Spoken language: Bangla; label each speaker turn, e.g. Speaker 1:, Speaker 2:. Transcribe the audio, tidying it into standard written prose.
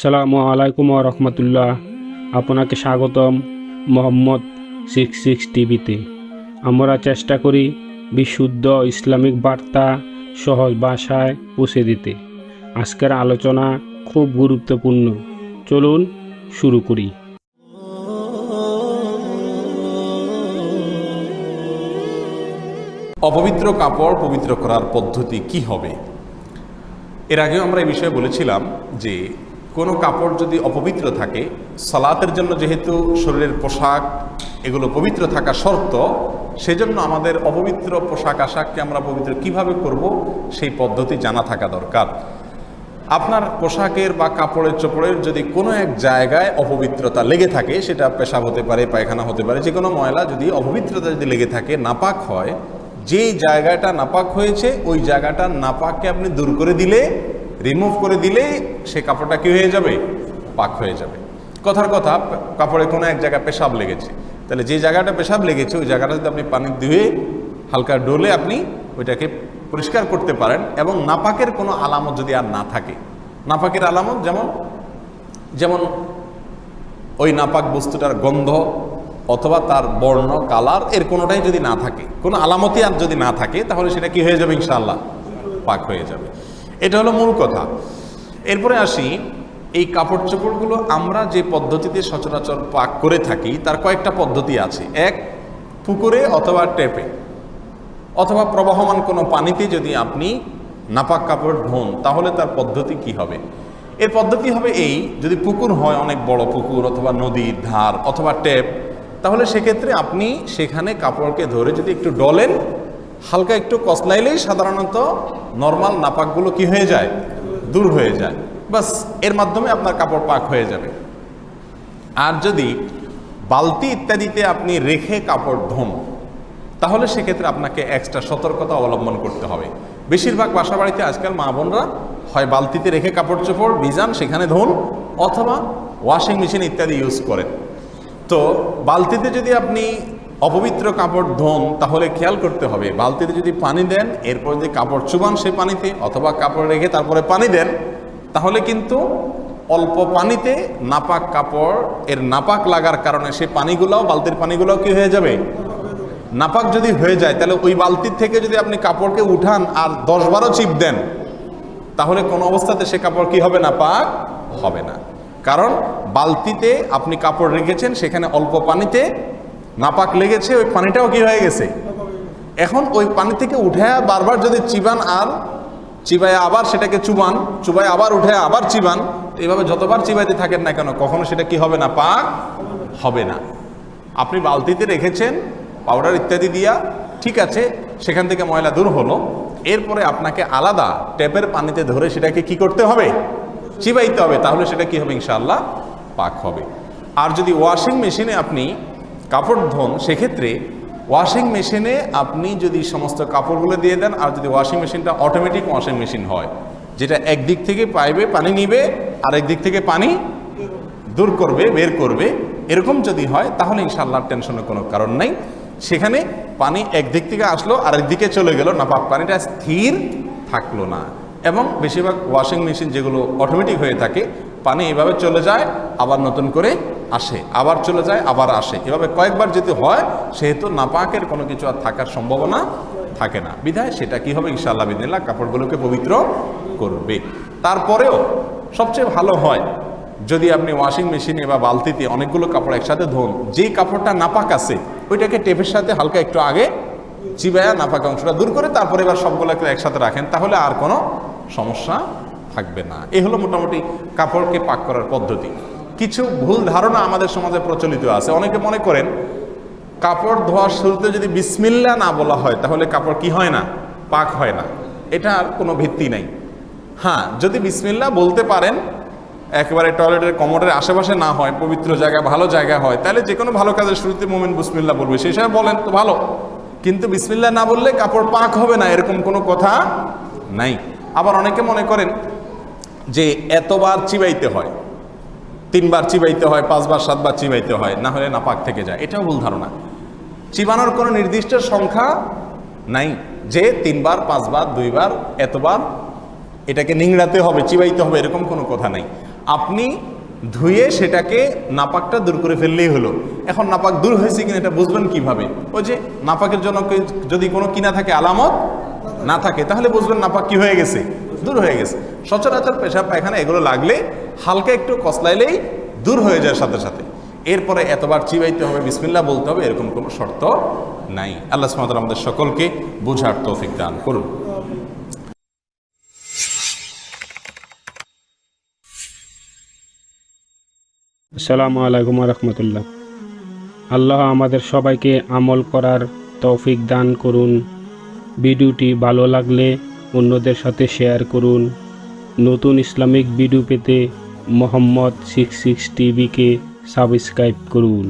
Speaker 1: আসসালামু আলাইকুম ওয়া রাহমাতুল্লাহ। আপনাকে স্বাগতম মোহাম্মদ 66 টিভিতে। আমরা চেষ্টা করি বিশুদ্ধ ইসলামিক বার্তা সহজ ভাষায় পৌঁছে দিতে। আজকের আলোচনা খুব গুরুত্বপূর্ণ, চলুন শুরু করি।
Speaker 2: অপবিত্র কাপড় পবিত্র করার পদ্ধতি কি হবে? এর আগেও আমরা এই বিষয়ে বলেছিলাম যে কোনো কাপড় যদি অপবিত্র থাকে, সালাতের জন্য যেহেতু শরীরের পোশাক এগুলো পবিত্র থাকা শর্ত, সেজন্য আমাদের অপবিত্র পোশাক আশাককে আমরা পবিত্র কিভাবে করব সেই পদ্ধতি জানা থাকা দরকার। আপনার পোশাকের বা কাপড়ের চোপড়ের যদি কোনো এক জায়গায় অপবিত্রতা লেগে থাকে, সেটা পেশাব হতে পারে, পায়খানা হতে পারে, যে কোনো ময়লা যদি অপবিত্রতা যদি লেগে থাকে, নাপাক হয়, যেই জায়গাটা নাপাক হয়েছে ওই জায়গাটা নাপাককে আপনি দূর করে দিলে, রিমুভ করে দিলে সে কাপড়টা কি হয়ে যাবে? পাক হয়ে যাবে। কথার কথা, কাপড়ে কোনো এক জায়গায় পেশাব লেগেছে, তাহলে যে জায়গাটা পেশাব লেগেছে ওই জায়গাটা যদি আপনি পানি ধুয়ে হালকা ডোলে আপনি ওইটাকে পরিষ্কার করতে পারেন, এবং নাপাকের কোনো আলামত যদি আর না থাকে, নাপাকের আলামত যেমন ওই নাপাক বস্তুটার গন্ধ অথবা তার বর্ণ কালার এর কোনোটাই যদি না থাকে, কোনো আলামতই আর যদি না থাকে, তাহলে সেটা কি হয়ে যাবে? ইনশাআল্লাহ পাক হয়ে যাবে। এটা হলো মূল কথা। এরপরে আসি, এই কাপড় চোপড়গুলো আমরা যে পদ্ধতিতে সচরাচর পাক করে থাকি তার কয়েকটা পদ্ধতি আছে। এক, পুকুরে অথবা ট্যাপে অথবা প্রবাহমান কোনো পানিতে যদি আপনি নাপাক কাপড় ধোন, তাহলে তার পদ্ধতি কি হবে? এর পদ্ধতি হবে এই, যদি পুকুর হয়, অনেক বড় পুকুর অথবা নদীর ধার অথবা ট্যাপ, তাহলে সেক্ষেত্রে আপনি সেখানে কাপড়কে ধরে যদি একটু ডলেন, হালকা একটু কসলাইলেই সাধারণত নর্মাল নাপাকগুলো কি হয়ে যায়? দূর হয়ে যায়। বাস, এর মাধ্যমে আপনার কাপড় পাক হয়ে যাবে। আর যদি বালতি ইত্যাদিতে আপনি রেখে কাপড় ধোন, তাহলে সেক্ষেত্রে আপনাকে এক্সট্রা সতর্কতা অবলম্বন করতে হবে। বেশিরভাগ বাসা বাড়িতে আজকাল মা বোনরা হয় বালতিতে রেখে কাপড় চোপড় ভিজান, সেখানে ধোন, অথবা ওয়াশিং মেশিন ইত্যাদি ইউজ করেন। তো বালতিতে যদি আপনি অপবিত্র কাপড় ধোন, তাহলে খেয়াল করতে হবে, বালতিতে যদি পানি দেন, এরপর যদি কাপড় চুবান সেই পানিতে, অথবা কাপড় রেখে তারপরে পানি দেন, তাহলে কিন্তু অল্প পানিতে নাপাক কাপড় এর নাপাক লাগার কারণে সেই পানিগুলোও, বালতির পানিগুলোও কি হয়ে যাবে? নাপাক যদি হয়ে যায়, তাহলে ওই বালতির থেকে যদি আপনি কাপড়কে উঠান আর 10-12 চিপ দেন, তাহলে কোনো অবস্থাতে সে কাপড় কি হবে? না, পাক হবে না। কারণ বালতিতে আপনি কাপড় রেখেছেন, সেখানে অল্প পানিতে নাপাক লেগেছে, ওই পানিটাও কি হয়ে গেছে? এখন ওই পানি থেকে উঠে বারবার যদি চিবান, আর চিবায় আবার সেটাকে চুবান, চুবায় আবার উঠে আবার চিবান, এইভাবে যতবার চিবাইতে থাকেন না কেন, কখনো সেটা কি হবে না? পাক হবে না। আপনি বালতিতে রেখেছেন পাউডার ইত্যাদি দিয়া, ঠিক আছে, সেখান থেকে ময়লা দূর হলো, এরপরে আপনাকে আলাদা ট্যাপের পানিতে ধরে সেটাকে কি করতে হবে? চিবাইতে হবে, তাহলে সেটা কি হবে? ইনশাআল্লাহ পাক হবে। আর যদি ওয়াশিং মেশিনে আপনি কাপড় ধোন, সেক্ষেত্রে ওয়াশিং মেশিনে আপনি যদি সমস্ত কাপড়গুলো দিয়ে দেন, আর যদি ওয়াশিং মেশিনটা অটোমেটিক ওয়াশিং মেশিন হয়, যেটা একদিক থেকে পাইবে পানি নিবে আর একদিক থেকে পানি দূর করবে, বের করবে, এরকম যদি হয়, তাহলে ইনশাআল্লাহ টেনশনের কোনো কারণ নাই। সেখানে পানি একদিক থেকে আসলো আর একদিকে চলে গেল, নাপাক পানিটা স্থির থাকলো না। এবং বেশিরভাগ ওয়াশিং মেশিন যেগুলো অটোমেটিক হয়ে থাকে, পানি এভাবে চলে যায়, আবার নতুন করে আসে, আবার চলে যায়, আবার আসে, এভাবে কয়েকবার যদি হয়, সেহেতু নাপাকের কোনো কিছু আর থাকার সম্ভাবনা থাকে না। বিধায় সেটা কি হবে? ইনশাআল্লাহ বিদিনিল্লাহ কাপড়গুলোকে পবিত্র করবে। তারপরেও সবচেয়ে ভালো হয় যদি আপনি ওয়াশিং মেশিনে বা বালতিতে অনেকগুলো কাপড় একসাথে ধোন, যেই কাপড়টা নাপাক আছে ওইটাকে টেপের সাথে হালকা একটু আগে চিবায়া নাপাক অংশটা দূর করে তারপরে এবার সবগুলোকে একসাথে রাখেন, তাহলে আর কোনো সমস্যা থাকবে না। এই হলো মোটামুটি কাপড়কে পাক করার পদ্ধতি। কিছু ভুল ধারণা আমাদের সমাজে প্রচলিত আছে। অনেকে মনে করেন কাপড় ধোয়ার শুরুতে যদি বিসমিল্লাহ না বলা হয়, তাহলে কাপড় কি হয় না? পাক হয় না। এটার কোনো ভিত্তি নাই। হ্যাঁ, যদি বিসমিল্লাহ বলতে পারেন, একেবারে টয়লেটের কমোডের আশেপাশে না হয়, পবিত্র জায়গায়, ভালো জায়গায় হয়, তাহলে যে কোনো ভালো কাজের শুরুতে মুমিন বিসমিল্লাহ বলবে, সেই হিসাবে বলেন তো ভালো। কিন্তু বিসমিল্লাহ না বললে কাপড় পাক হবে না, এরকম কোনো কথা নাই। আবার অনেকে মনে করেন যে এতবার চিবাইতে হয়, 3 বার চিবাইতে হয়, 5 বার 7 বার চিবাইতে হয়, না হলে নাপাক থেকে যায়। এটাও ভুল ধারণা। চিবানোর কোনো নির্দিষ্ট সংখ্যা নাই যে 3 বার, 5 বার, 2 বার, এতবার এটাকে নিংড়াতে হবে, চিবাইতে হবে, এরকম কোনো কথা নাই। আপনি ধুয়ে সেটাকে নাপাকটা দূর করে ফেললেই হলো। এখন নাপাক দূর হয়েছে কিনা এটা বুঝবেন কিভাবে? ওই যে নাপাকের জন্য যদি কোনো কিনা থাকে, আলামত না থাকে, তাহলে বুঝবেন নাপাক কি হয়ে গেছে, দূর হয়ে গেছে। সচরাচর পেশাব পায়খানা এগুলো লাগলে হালকা একটু কসলাইলেই দূর হয়ে যায় সাথে সাথে। এরপরে এতবার চিবাইতে হবে, বিসমিল্লাহ বলতে হবে, এরকম কোনো শর্ত নাই। আল্লাহ সুবহানাহু ওয়া তাআলা আমাদের সকলকে বোঝার তৌফিক দান করুন।
Speaker 1: আসসালামু আলাইকুম রহমতুল্লাহ। আল্লাহ আমাদের সবাইকে আমল করার তৌফিক দান করুন। ভিডিওটি ভালো লাগলে অন্যদের সাথে শেয়ার করুন। নতুন ইসলামিক ভিডিও পেতে মোহাম্মদ 66 টিভিকে সাবস্ক্রাইব করুন।